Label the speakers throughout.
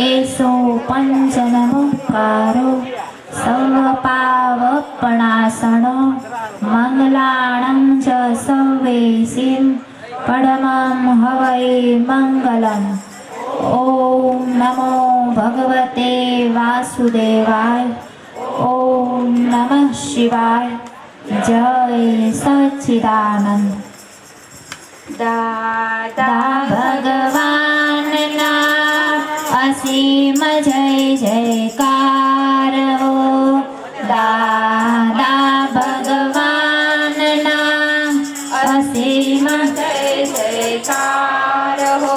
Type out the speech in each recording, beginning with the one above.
Speaker 1: એસો પંચનમુકારો સર્વપાવપણાસનો મંગલાણં ચ સર્વેસિં પરમં હવૈ મંગલમ. ઓમ નમો ભગવતે વાસુદેવાય. ઓમ નમઃ શિવાય. જય સચ્ચિદાનંદ. દાદા ભગવાનના અસીમ જય જયકાર હો. દાદા ભગવાનના અસીમ જય જયકાર હો.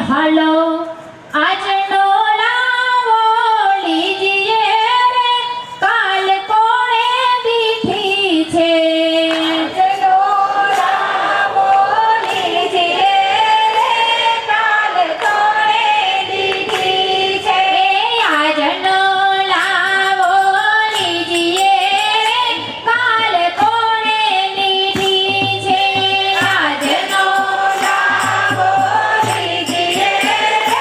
Speaker 1: હાલો આજનો લાવો લીજીએ રે કાલ કોણે દીઠી છે આજનો લાવો લીજીએ રે કાલ કોણે દીઠી છે આજનો લાવો લીજીએ રે કાલ કોણે લીધી છે આજનો લાવો લીજીએ રે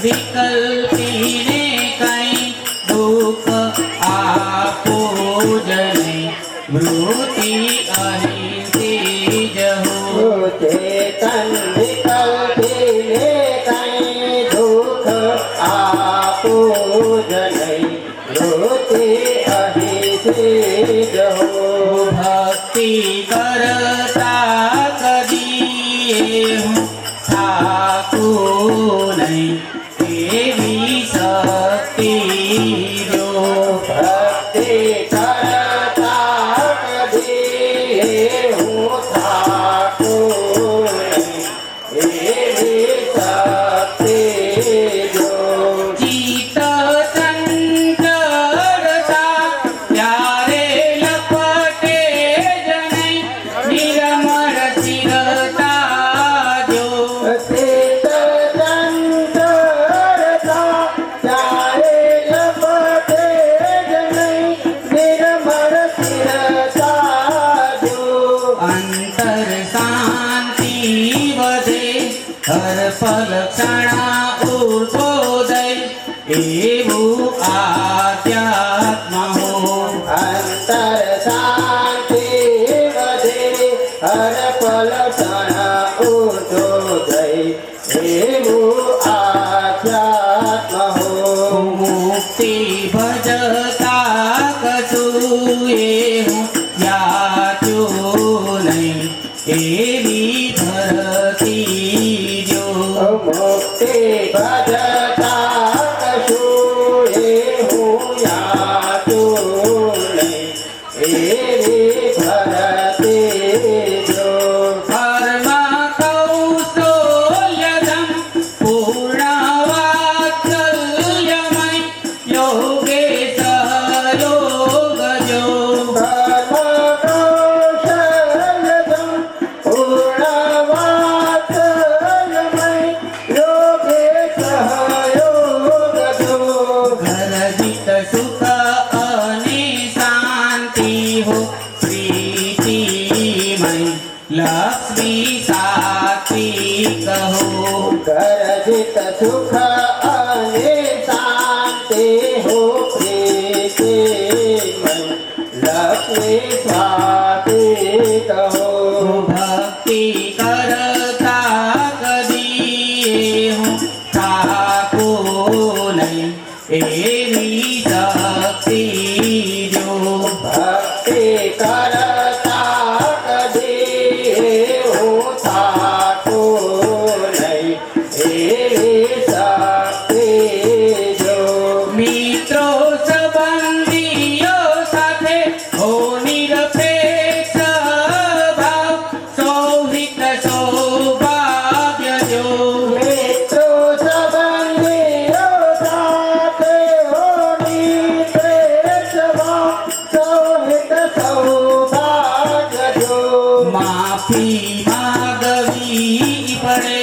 Speaker 2: વિકલ્પીને કઈ દુઃખ આપો જ નહીં વૃત્તિ અહિંસી જહો
Speaker 3: ચેતન વિકલ્પીને કઈ દુઃખ આપો જ નહીં વૃત્તિ અહિંસી જહો
Speaker 2: ભક્તિ કરતા કદી હું થાકું નહીં એવી શક્તિ જો
Speaker 3: ભક્તિ કરતા કદી હું થાકું નહીં એવી શક્તિ જો
Speaker 2: ચિત્ત ચંચળતા ત્યારે લપટે જ નહીં નિરમળ સ્થિરતા જો
Speaker 3: ચિત્ત ચંચળતા ત્યારે લપટે જ નહીં નિર્મળ સ્થિરતા જો
Speaker 2: અંતર શાંતિ વધે હર પલ ક્ષણા ઉર્ધોદય એવું આધ્યાત્મ હો
Speaker 3: અંતર શાંતિ વધે હર પલ ક્ષણ ઉર્ધોદય એવું આધ્યાત્મ હો
Speaker 2: મુક્તિ ભજતા કશું એવું યાચું નહીં એવી ધરતી જો
Speaker 3: મુક્તિ ભજતા કશું એવું યાચું નહીં એવી ભરતી જો
Speaker 2: કર્મ કૌશલ્યદમ પૂર્ણવાત્સલ્યમય યોગે સહયોગ જો
Speaker 3: કર્મ કૌશલ્યદમ પૂર્ણવાત્સલ્યમય યોગે સહયોગ જો
Speaker 2: ઘરજીત સુખ અને શાંતિ હો પ્રીતિમય લક્ષ્મી સાત્વિક હો
Speaker 3: ગરજિત સુખ અને શાંતિ હો પ્રીતિમય લક્ષ્મી સ્વાતિક હો
Speaker 2: ભક્તિ કરતા કદી હું થાકું નહીં એવી શક્તિ જો
Speaker 3: ભક્તિ કરતા કદી હું થાકું નહીં એવી શક્તિ જો
Speaker 2: મિત્રો સંબંધીઓ સાથે હો નિરપેક્ષ ભાવ સૌહિત સૌભાગ્ય જો
Speaker 3: મિત્રો સંબંધીઓ સાથે હોની પ્રેક્ષમાં સૌહિત સૌભાગ્ય જો
Speaker 2: માફી માગવી પડે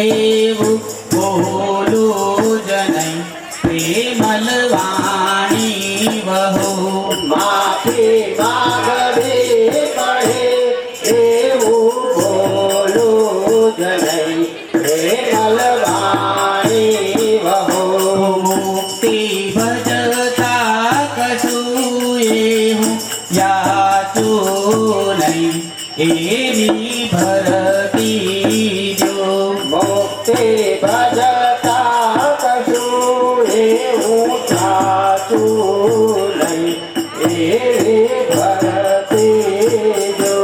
Speaker 2: એવું બોલું જ નહીં પ્રેમલવાણી વહો
Speaker 3: માફી માગવી પડે એવું બોલું જ નહીં પ્રેમલવાણી વહો
Speaker 2: મુક્તિ ભજતા કશું એવું યાચું નહીં એવી ભરતી જો
Speaker 3: મુક્તિ ભજતા કશું એવું સાચું નહીં એવી ભરતી જો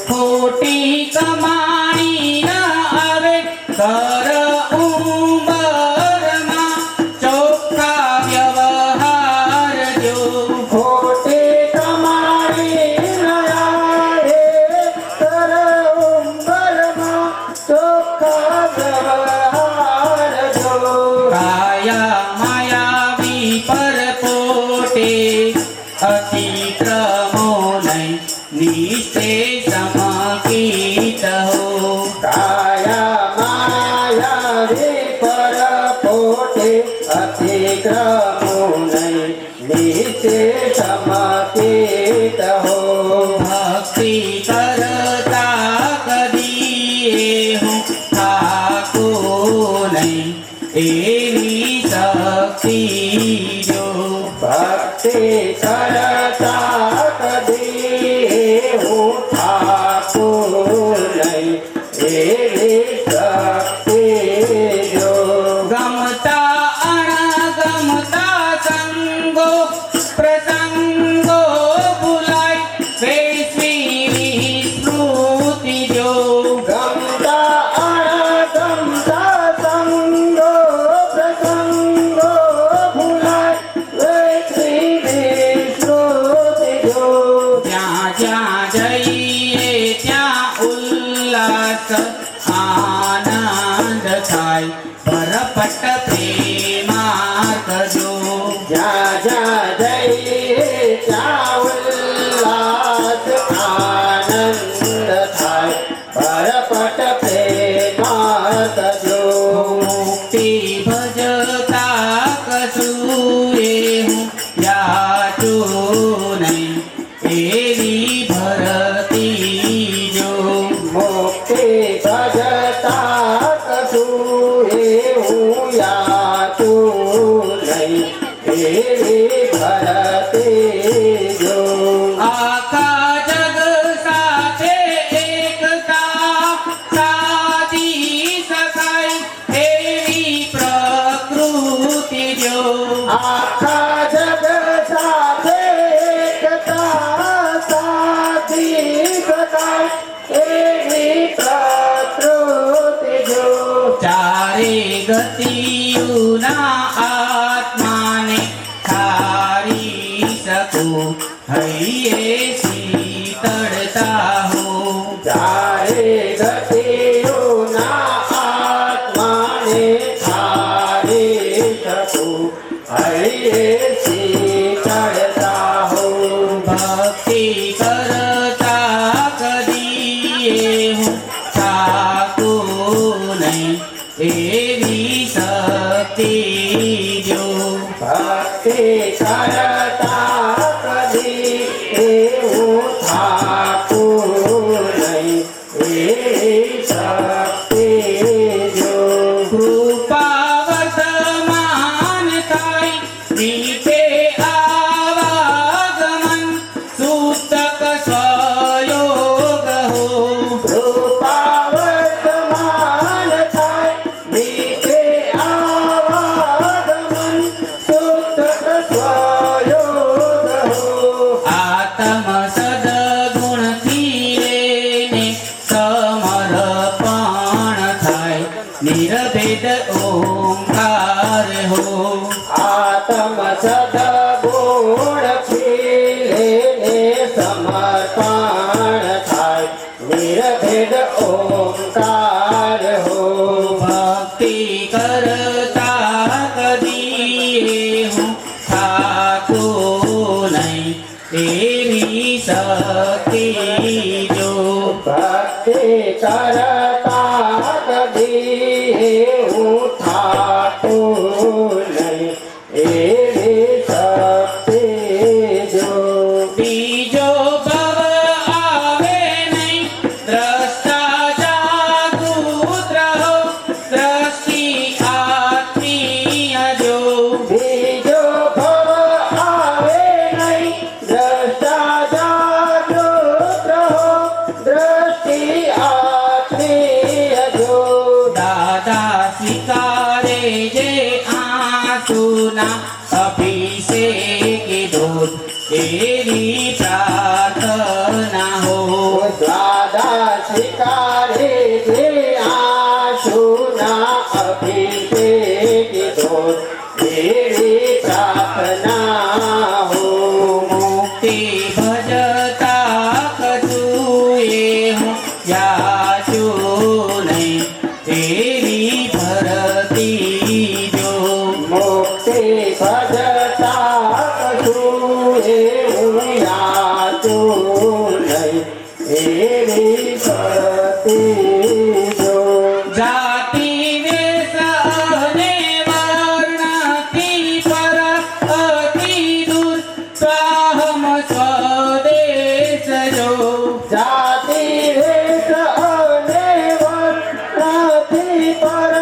Speaker 2: ખોટી કમાણી ન આવે કર ઉંબરમાં ચોખ્ખા વ્યવહાર જો
Speaker 3: ખોટી કમાણી ન આવે કર ઉંબરમાં ચોખ્ખા વ્યવહાર જો
Speaker 2: કાયા માયાવી પરપોટે અતિક્રમો નહીં નિશ્ચે સમકીત હો
Speaker 3: કાયા માયાવી પરપોટે અતિક્રમો નહીં નીચે સમકીત હો
Speaker 2: ભક્તિ કરતા કદી હું થાકું નહીં એવી
Speaker 3: શક્તિ જો
Speaker 2: ગમતા અણગમતા સંગો પ્રસંગો ભૂલાય વૈશ્વી વિસ્મૃતિ જો
Speaker 3: ગમતા અણગમતા સંગો પ્રસંગો ભૂલાય વૈશ્વી વિસ્મૃતિ જો
Speaker 2: ત્યાં જ્યાં જઈએ ત્યાં ઉલ્લાસ આનંદ થાય પરપટ પ્રેમાર્થ જો
Speaker 3: જ્યાં જ્યાં જઈએ ત્યાં ઉલ્લાસ આનંદ થાય પરપટ પ્રેમાર્થ જો
Speaker 2: મુક્તિ ભજતા કસુએ હું યાચું નહીં એવી ભરતી જો
Speaker 3: મુક્તિ ભજતા કશું એવું યાતું નહીં એવી ભરતી જો
Speaker 2: આખા જગ સાથે એકતા સાધી શકાય એવી પ્રકૃતિ જો
Speaker 3: આખા જગ સાથે એકતા સાધી શકાય એવી પ્રકૃતિ જો
Speaker 2: ચારે ગતિયુના આત્માને ઠારી શકું હૈયે શીતળતા હો
Speaker 3: ચારે ગતિઓના આત્માને ઠારી શકું હૈયે શીતળતા હો
Speaker 2: ભક્તિ કરતા કદીએ હું થાકું નહીં એવી શક્તિ જો
Speaker 3: ભક્તિ કરતા કદી એવું થાકું નહીં એવી શક્તિ જો
Speaker 2: કૃપા વર્તમાન થાય મીઠે આવાગમન સૂતક સ્વયોગ હો
Speaker 3: કૃપા વર્તમાન થાય મીઠે આવાગમન સુતક સ્વયોગ હો
Speaker 2: આત્મ સદગુણથી લઈને સમર્પણ થાય નિર્ભેદ ઓંકાર હો
Speaker 3: આત્મ સદગુણ ખીલેને સમર્પણ થાય નિર્ભેદ ઓંકાર હો
Speaker 2: ભક્તિ કરતા કદીએ હું થાકું નહીં એવી શક્તિ જો
Speaker 3: ભક્તિ કરતા કદી હું થાકું નહીં એવી શક્તિ જો
Speaker 2: બીજો ભવ આવે નહીં દ્રષ્ટા જાગૃત રહો દ્રષ્ટિ આત્મીય જો
Speaker 3: બીજો ભવ આવે નહીં દ્રષ્ટા જાગૃત રહો દ્રષ્ટિ આત્મીય જો
Speaker 2: દાદા સ્વીકારે જે આંસુના અભિષેક દૂધ એવી પ્રાર્થના હો
Speaker 3: દાદા શિકારે જે આંસુના અભિષેક દો એવી પ્રાર્થના હો
Speaker 2: મુક્તિ ભજતા કજુએ હું યાચું નહીં એવી ભરતી જો
Speaker 3: મુક્તિ ભજતા કશું એવું યાતું નહીં એવી ભરતી જો
Speaker 2: જાતિ વેશ અને વર્ણથી પર અતિ દૂર સ્વાહમ સ્વદેશ જો
Speaker 3: જાતિ વેશ અને વર્ણથી પર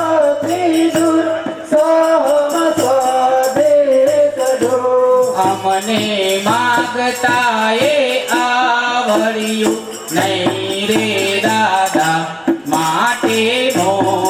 Speaker 3: અતિ દૂર સહમ સ્વદેશ જો
Speaker 2: અમને માગતા એ આવડ્યું નહીં રે દાદા માટે મોહ